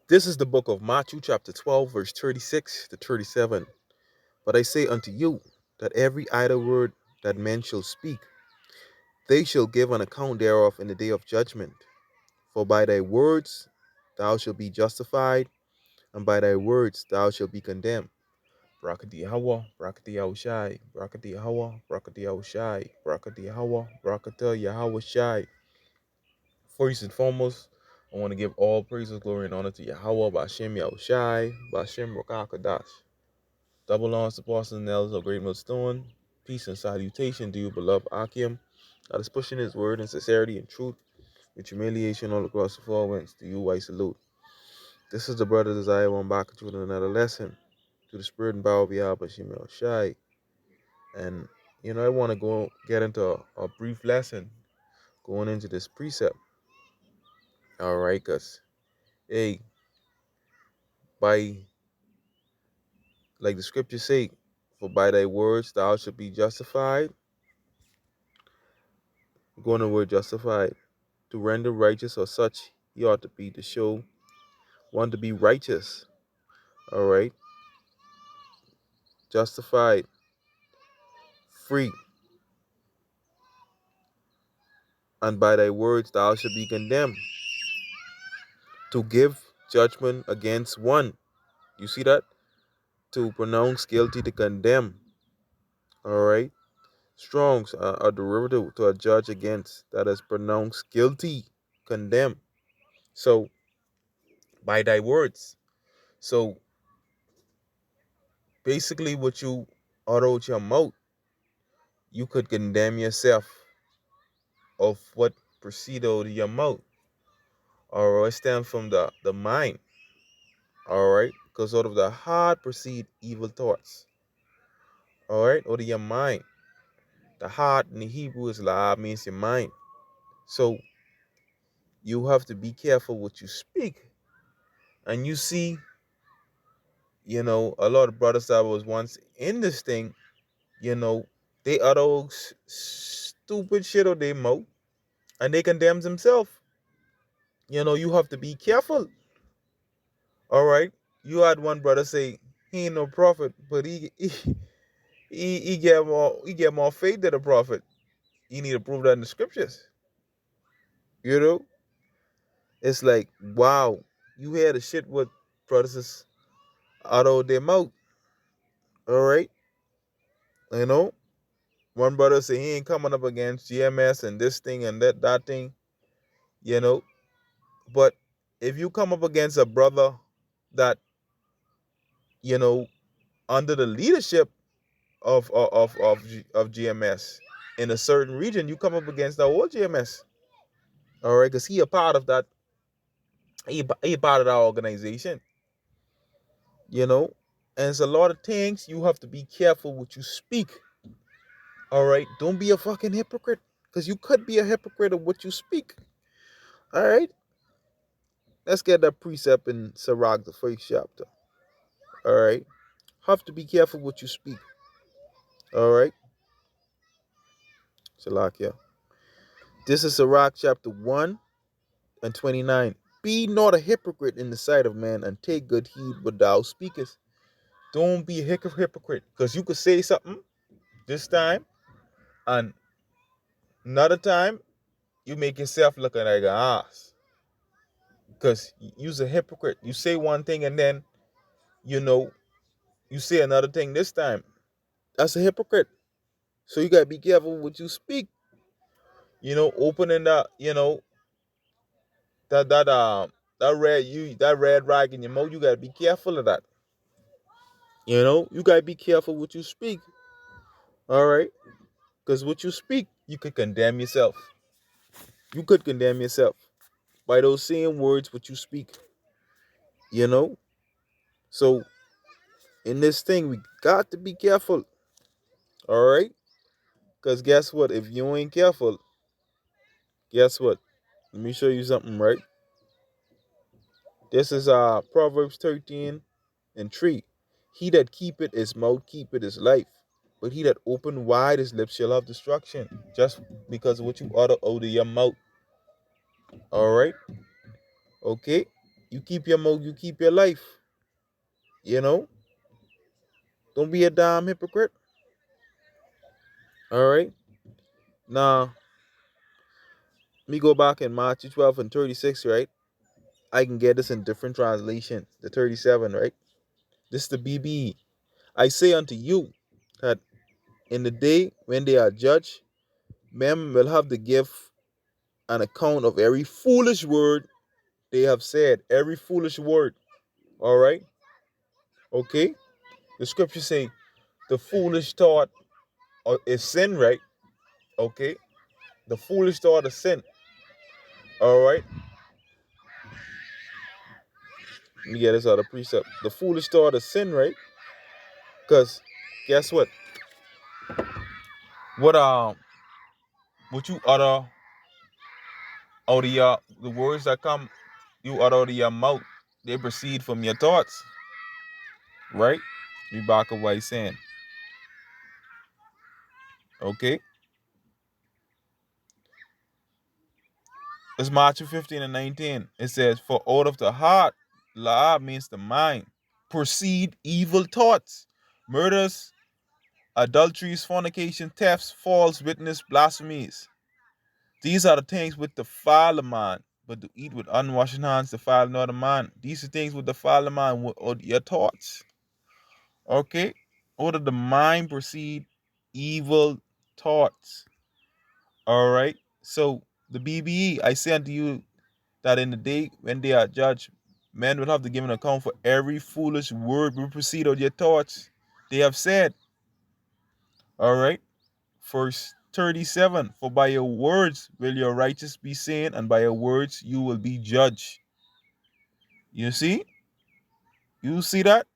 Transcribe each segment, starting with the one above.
This is the book of Matthew, chapter 12, verse 36 to 37. But I say unto you that every idle word that men shall speak, they shall give an account thereof in the day of judgment. For by thy words thou shalt be justified, and by thy words thou shalt be condemned. Brakati Hawa, Brakati Yahushai, Brakati Hawa, Brakati Yahushai, Brakati Hawa, Brakata Yahweh Shai. First and foremost, I want to give all praises, glory, and honor to Yahweh, Bashem Yahushai, Bashem Rokakadash. Double honors to Parson and elders of Great Millstone. Peace and salutation to you, beloved Akim. God is pushing his word in sincerity and truth, with humiliation all across the four winds. To you, I salute. This is the brother Desire one back with another lesson to the spirit and power of Yahweh Bashem Yahushai. And I want to go get into a brief lesson going into this precept. All right, cause hey, by like the scriptures say, for by thy words thou shalt be justified. We're going to word justified. To render righteous or such he ought to be, to show one to be righteous. All right, justified, free, and by thy words thou shalt be condemned. To give judgment against one. You see that? To pronounce guilty, to condemn. All right. Strong's a derivative to a judge against, that is pronounced guilty, condemn. So by thy words. So basically, what you utter with your mouth, you could condemn yourself of what proceed out of your mouth. All right, stem from the mind. All right, because out of the heart proceed evil thoughts. All right, out of your mind. The heart in the Hebrew is la, means your mind. So you have to be careful what you speak. And you see, a lot of brothers that was once in this thing, they utter stupid shit out their mouth and they condemn themselves. You have to be careful. All right. You had one brother say he ain't no prophet, but he get more faith than a prophet. You need to prove that in the scriptures. You know, it's like wow, you hear the shit what brothers out of their mouth. All right, you know, one brother say he ain't coming up against GMS and this thing and that thing. You know, but if you come up against a brother that you know under the leadership of GMS in a certain region, you come up against the whole GMS. All right, because he a part of that. He part of that organization. And it's a lot of things you have to be careful what you speak. All right, don't be a fucking hypocrite, because you could be a hypocrite of what you speak. All right, let's get that precept in Sirach, the first chapter. All right, have to be careful what you speak. All right, Salakia. This is Sirach chapter 1 and 29. Be not a hypocrite in the sight of man, and take good heed what thou speakest. Don't be a hypocrite, because you could say something this time, and another time you make yourself look like an ass. Because you're a hypocrite. You say one thing and then, you say another thing this time. That's a hypocrite. So you gotta be careful what you speak. Opening that red rag in your mouth, you gotta be careful of that. You gotta be careful what you speak. All right, because what you speak, you could condemn yourself. You could condemn yourself by those same words what you speak. So in this thing, we got to be careful. All right, because guess what? If you ain't careful, guess what? Let me show you something, right? This is Proverbs 13 and 3. He that keepeth his mouth keepeth his life, but he that open wide his lips shall have destruction. Just because of what you utter out of your mouth. All right? Okay? You keep your mouth, you keep your life. You know, don't be a damn hypocrite. All right. Now, me go back in Matthew 12 and 36, right? I can get this in different translation. The 37, right? This is the BB. I say unto you that in the day when they are judged, men will have to give an account of every foolish word they have said. Every foolish word. All right? Okay? The scripture say the foolish thought is sin, right? Okay? The foolish thought is sin. All right? Let me get this out of precept. The foolish thought is sin, right? Because guess what? What what you utter out of your the words that come you utter out of your mouth, they proceed from your thoughts, right? Me back of what he's saying. Okay? It's Matthew 15 and 19. It says, for out of the heart, la means the mind, proceed evil thoughts, murders, adulteries, fornication, thefts, false witness, blasphemies. These are the things which defile the man, but to eat with unwashed hands defile not a man. These are things which defile the man, or your thoughts. Okay? Out of the mind proceed evil thoughts. All right? So the BBE, I say unto you that in the day when they are judged, men will have to give an account for every foolish word which proceed out of your thoughts. They have said, all right? Verse 37, for by your words will your righteous be seen, and by your words you will be judged. You see? You see that?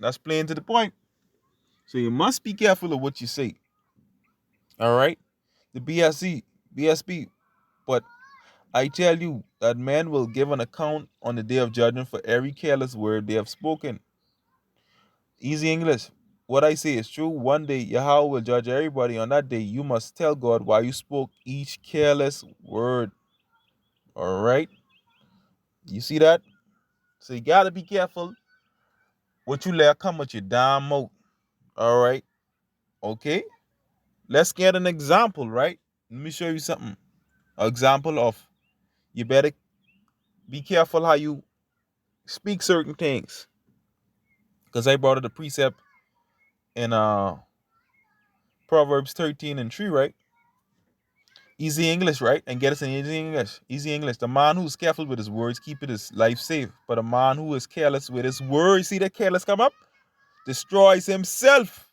That's plain to the point. So you must be careful of what you say. All right? The BSB. But I tell you that men will give an account on the day of judgment for every careless word they have spoken. Easy English. What I say is true. One day Yahweh will judge everybody. On that day, you must tell God why you spoke each careless word. All right? You see that? So you gotta be careful what you let come with your damn mouth. All right? Okay? Let's get an example, right? Let me show you something. An example of you better be careful how you speak certain things. Because I brought it a precept in Proverbs 13 and 3, right? Easy English, right? And get us in easy English. Easy English. The man who's careful with his words, keepeth his life safe. But a man who is careless with his words, see that careless come up? Destroys himself.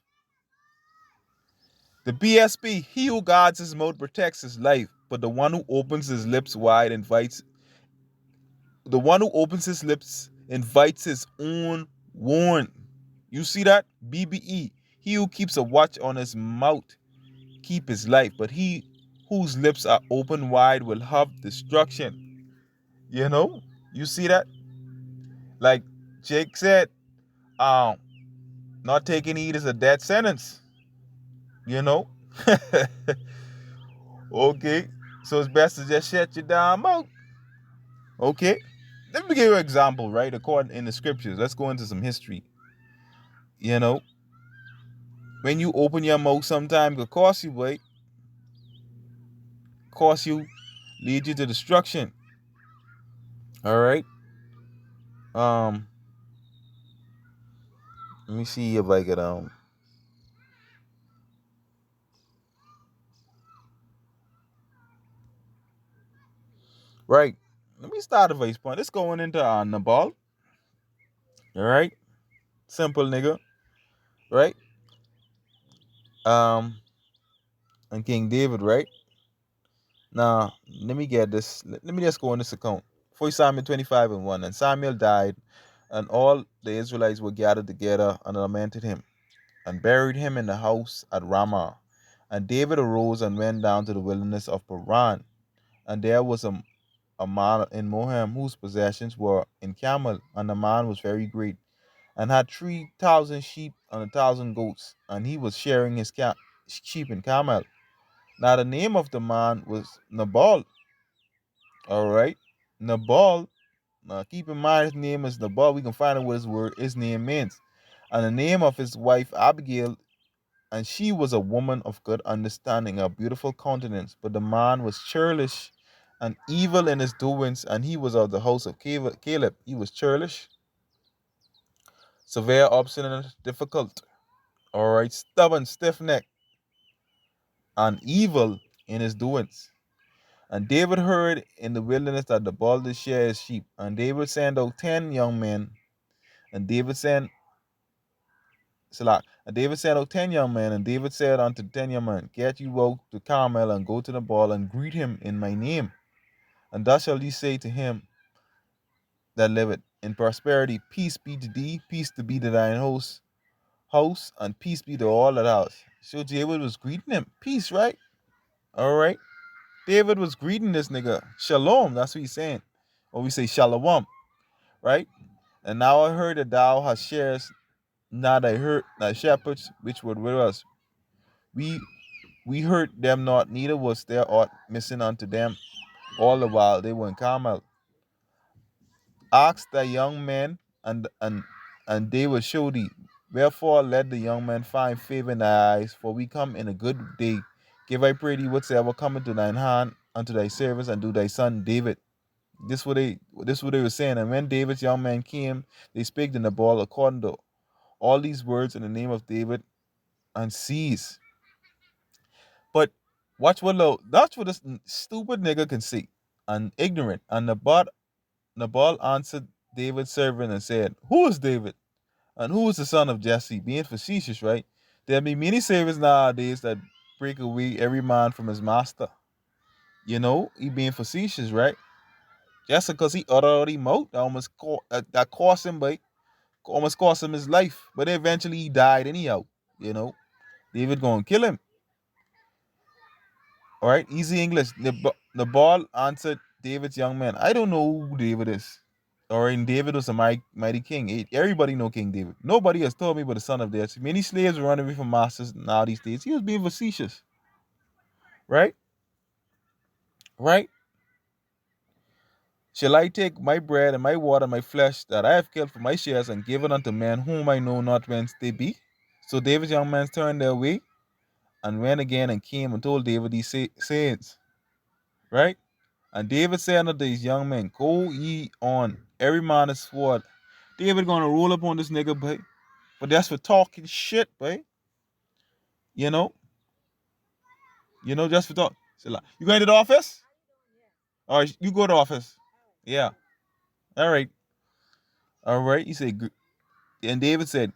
The BSP, he who guards his mouth protects his life. But the one who opens his lips wide invites his own warn. You see that? BBE. He who keeps a watch on his mouth keep his life, but he whose lips are open wide will have destruction. You know? You see that? Like Jake said, not taking heed is a death sentence. You know? Okay. So it's best to just shut your damn mouth. Okay? Let me give you an example, right? According in the scriptures. Let's go into some history. You know, when you open your mouth sometimes it cost you, boy. Cost you, lead you to destruction. All right. Um, Let me see if I could right. Let me start a voice point. Let's going into Nabal. All right. Simple nigga. Right? Um and King David, right? Now, let me get this. Let me just go on this account. 1 Samuel 25 and 1. And Samuel died, and all the Israelites were gathered together and lamented him, and buried him in the house at Ramah. And David arose and went down to the wilderness of Paran. And there was a man in Moab whose possessions were in Carmel, and the man was very great, and had 3,000 sheep and 1,000 goats, and he was sharing his sheep in Carmel. Now the name of the man was Nabal. All right, Nabal Now keep in mind his name is Nabal. We can find out what his name means. And the name of his wife Abigail, and she was a woman of good understanding, a beautiful countenance. But the man was churlish and evil in his doings, and he was of the house of Caleb. He was churlish, severe, obstinate, difficult, all right, stubborn, stiff necked, and evil in his doings. And David heard in the wilderness that the bald did share his sheep. And David sent out 10 young men. And David sent And David sent out 10 young men. And David said unto the 10 young men, get you out to Carmel and go to the ball and greet him in my name. And thus shall ye say to him that liveth in prosperity, peace be to thee, peace to be to thine house, and peace be to all that house. So David was greeting him. Peace, right? All right. David was greeting this nigga. Shalom. That's what he's saying. Or we say shalom, right? And now I heard that thou hast shares not I heard thy shepherds which were with us. We we heard them not, neither was there aught missing unto them all the while they were in Carmel. Ask thy young men, and they will show thee. Wherefore let the young men find favor in thy eyes, for we come in a good day. Give I pray thee whatsoever come into thine hand unto thy service and to thy son David. This what they were saying. And when David's young men came, they spake to Nabal according to all these words in the name of David and cease. But that's what this stupid nigga can see. And ignorant. And Nabal answered David's servant and said, who is David? And who is the son of Jesse? Being facetious, right? There be many servants nowadays that break away every man from his master. He being facetious, right? Just because he uttered him out, that cost him, but almost cost him his life. But eventually he died anyhow. You know, David gonna kill him. All right, easy English. Nabal answered David's young man, I don't know who David is. All right, and David was a mighty king. Everybody know King David. Nobody has told me but the son of theirs. Many slaves were running away from masters now these days. He was being facetious. Right? Right? Shall I take my bread and my water and my flesh that I have killed for my shares and give it unto men whom I know not whence they be? So David's young men turned their way and went again and came and told David these sayings. Right? And David said unto these young men, go ye on, every man his sword. David gonna roll up on this nigga, but that's for talking shit, boy. You know, just for talk. So like, you going to the office? All right, you go to the office. Yeah. All right. All right. He said, and David said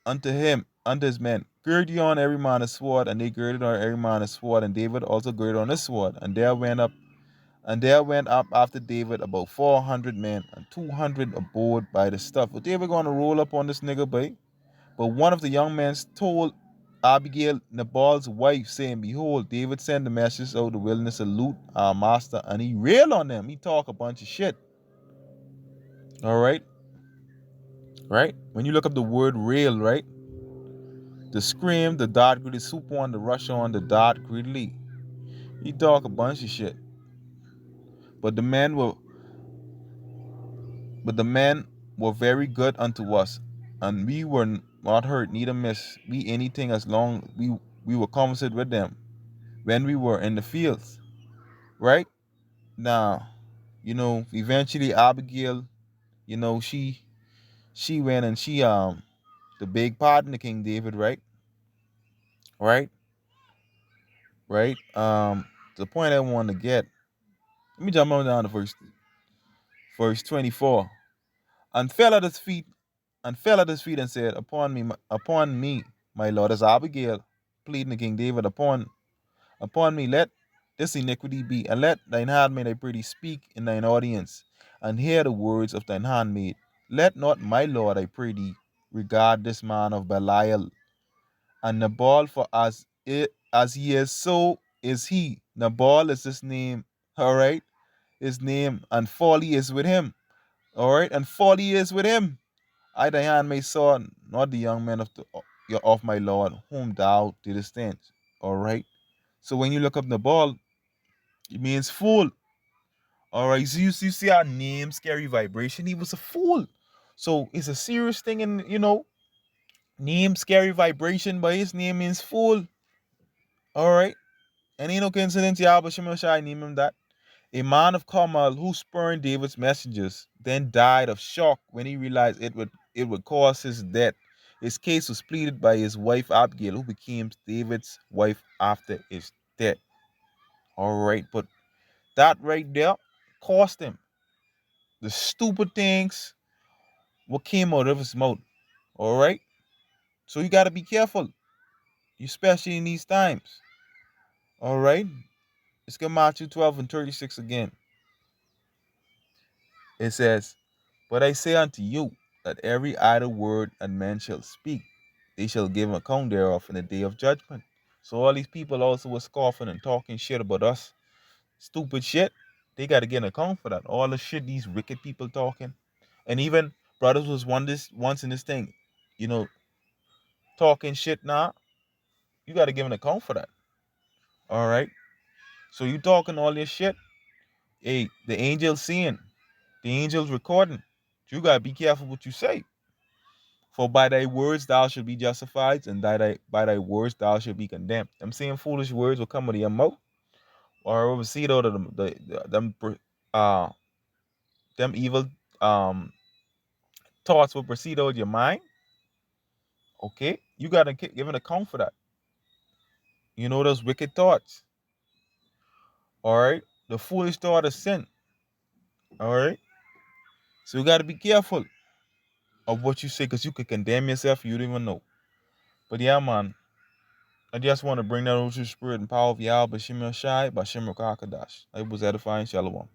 unto his men, gird ye on every man a sword, and they girded on every man a sword, and David also girded on his sword, and there went up after David about 400 men, and 200 aboard by the stuff. But David gonna roll up on this nigga, boy. But one of the young men told Abigail, Nabal's wife, saying, behold, David sent the message out of the wilderness to loot our master, and he railed on them. He talk a bunch of shit. All right? Right? When you look up the word rail, right? The scream, the dart greedy, soup on, the rush on, the dart greedily. He talk a bunch of shit. But the men were very good unto us, and we were not hurt, neither miss we anything as long we were conversant with them when we were in the fields. Right? Now, eventually Abigail, she went and she the big partner King David, right? Right? Right? The point I want to get. Let me jump on down to verse 24. And fell at his feet and said, upon me, my lord, as Abigail, pleading to King David, upon me let this iniquity be, and let thine handmaid, I pray thee, speak in thine audience, and hear the words of thine handmaid. Let not my lord, I pray thee, regard this man of Belial and Nabal, for as he is, so is he. Nabal is his name, all right? His name, and folly is with him, all right? And folly is with him. I thy handmaid saw not the young men of my lord, whom thou didst stand, all right? So when you look up Nabal, it means fool. All right, so you see our name, Scary Vibration. He was a fool. So it's a serious thing, and name Scary Vibration, but his name means fool. All right, and ain't no coincidence, Yahweh Shemel Shai named him that. A man of Carmel who spurned David's messengers then died of shock when he realized it would cause his death. His case was pleaded by his wife Abigail, who became David's wife after his death. All right, but that right there cost him the stupid things what came out of his mouth. All right, so you got to be careful, especially in these times. All right, let's get Matthew 12 and 36 again. It says, "But I say unto you, that every idle word that man shall speak, they shall give an account thereof in the day of judgment." So all these people also were scoffing and talking shit about us, stupid shit. They got to get an account for that. All the shit these wicked people talking, and even brothers was once in this thing, you know, talking shit. Now you got to give an account for that. All right. So you talking all this shit. Hey, the angel's seeing, the angel's recording. You gotta be careful what you say. For by thy words thou shalt be justified, and by thy words thou shalt be condemned. Them same foolish words will come out of your mouth, or will proceed out of uh them evil um thoughts will proceed out of your mind. Okay, you gotta give an account for that. You know those wicked thoughts. All right, the foolish thought is sin. All right, so you gotta be careful of what you say, because you could condemn yourself. You don't even know. But yeah, man, I just want to bring that over to the spirit and power of Yahweh Bashim Shai, Bashim Rakakadash. I was edifying Shalom.